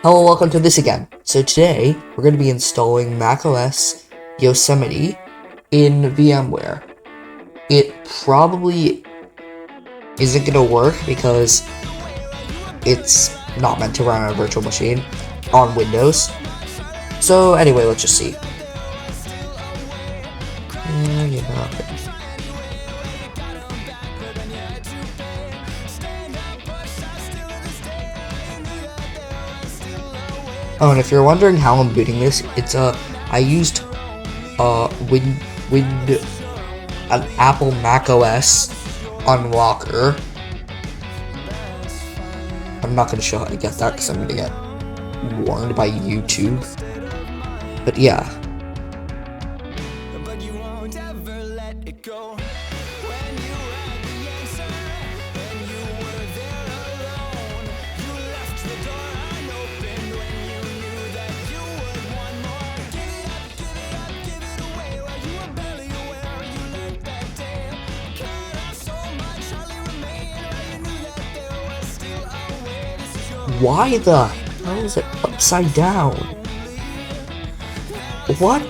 Hello, welcome to this again. So today, we're going to be installing macOS Yosemite in VMware. It probably isn't going to work because it's not meant to run on a virtual machine on Windows. So anyway, let's just see. Oh, and if you're wondering how I'm booting this, it's I used an Apple macOS unlocker. I'm not gonna show how to get that because I'm gonna get warned by YouTube. But yeah. Why the hell is it upside down? What?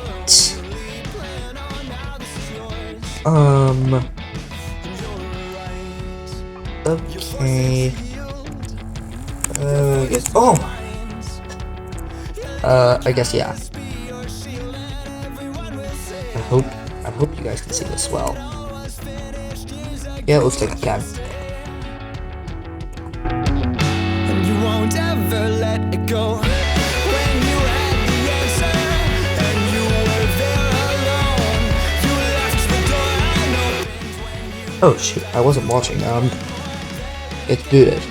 Okay. I guess. Oh. I guess yeah. I hope you guys can see this well. Yeah, it looks like I can. Won't ever let it go. When you had the answer and you were there alone, you left the door unopened. Oh shoot, I wasn't watching. It's booted.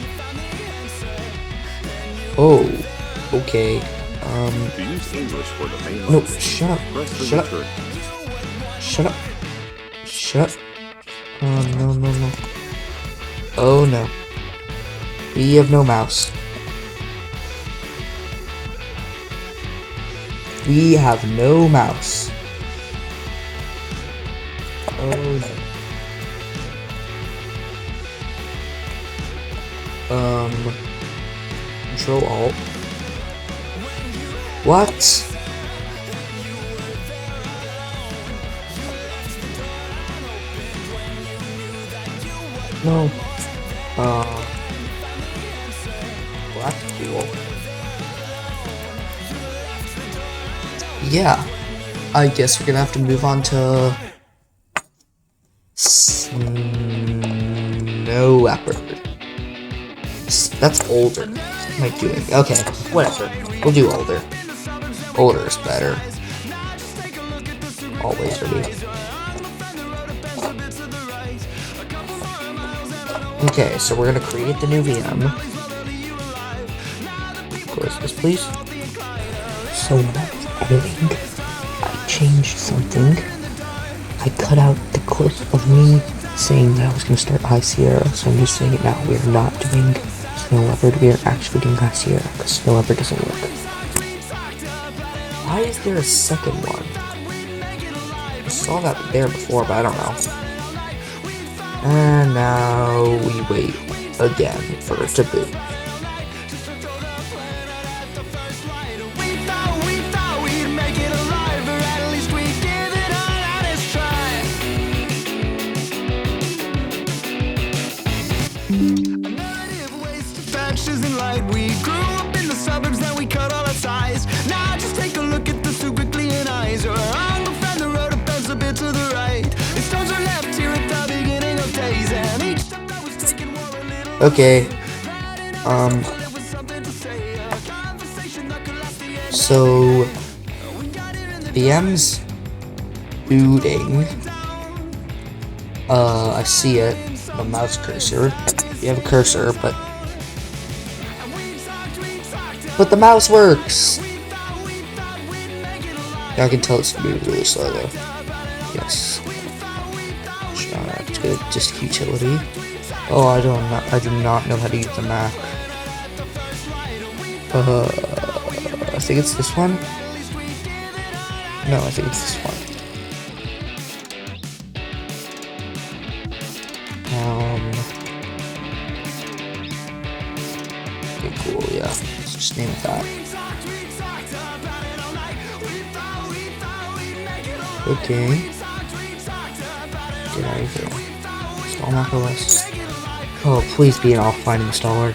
Oh, okay. To use English for the main No, line, shut up. press the Shut up. return. Shut up. Shut. Oh no. Oh no. We have no mouse. We have no mouse. Oh no. Control Alt. What? No. Black tool. Yeah. I guess we're gonna have to move on to Snow Leopard. That's older. What am I doing? Okay, whatever. We'll do older. Older is better. Always for me. Okay, so we're gonna create the new VM. Close this, please. So when I was editing, I changed something. I cut out the clip of me saying that I was gonna start High Sierra, so I'm just saying it now. We are not doing Snow Leopard, we are actually doing High Sierra, because Snow Leopard doesn't work. Why is there a second one? I saw that there before, but I don't know. And now we wait again for it to boot. We thought we'd make it alive, or at least we'd give it an honest try. A narrative waste of patches and light. We grew up in the suburbs, then we cut all our ties. Now just take a look at the super clean eyes. Your uncle found the road up a bit to the right. It stones are left here at the beginning of days, and each step that was taken wore a little. Okay. So VM's booting. I see it. The mouse cursor. You have a cursor, but the mouse works. Yeah, I can tell it's moving really slow though. Yes. It's good. Just utility. Oh, I do not know how to use the Mac. I think it's this one. No, I think it's this one. Okay, cool, yeah. Let's just just name it that. Okay. Get out of here. Install macOS. Oh, please be an offline installer.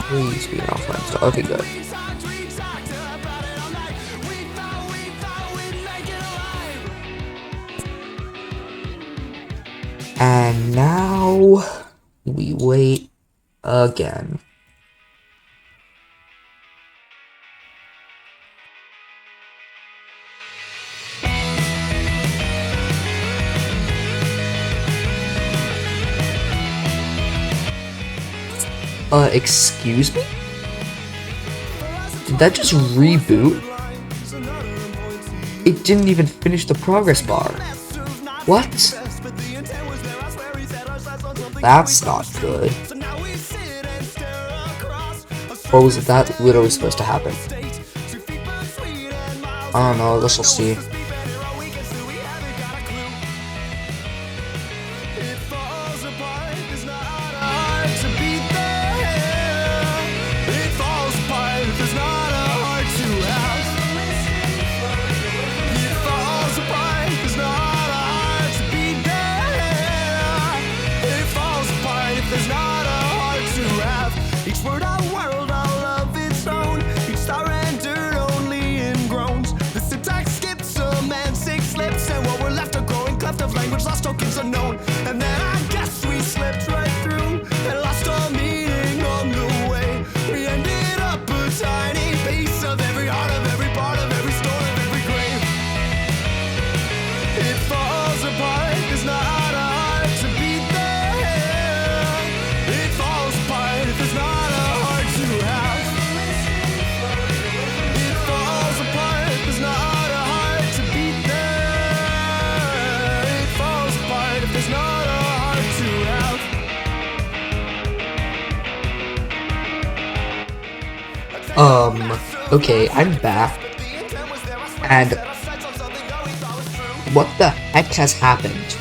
Please be an offline installer. Okay, good. And now we wait again. Excuse me? Did that just reboot? It didn't even finish the progress bar. What? That's not good. Or was it that literally supposed to happen? I don't know, I guess we'll see. Unknown, and then I guess we slipped right through and lost our meaning on the way. We ended up a tiny piece of every heart, of every part, of every story, of every grave. It falls apart, there's not a heart to beat there. It falls apart if there's not a heart to have. It falls apart, there's not a heart to beat there. It falls apart if there's not a heart to have. Okay, I'm back. And what the heck has happened?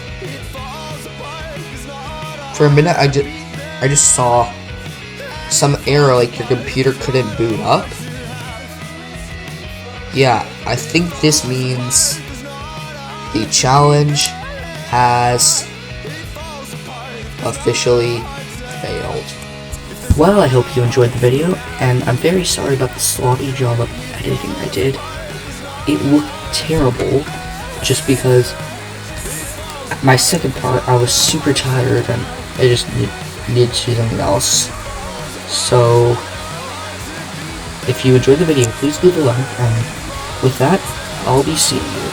For a minute, I just saw some error, like your computer couldn't boot up. Yeah, I think this means the challenge has officially failed. Well, I hope you enjoyed the video, and I'm very sorry about the sloppy job of editing I did. It looked terrible, just because my second part, I was super tired, and I just needed to do something else. So, if you enjoyed the video, please leave a like, and with that, I'll be seeing you.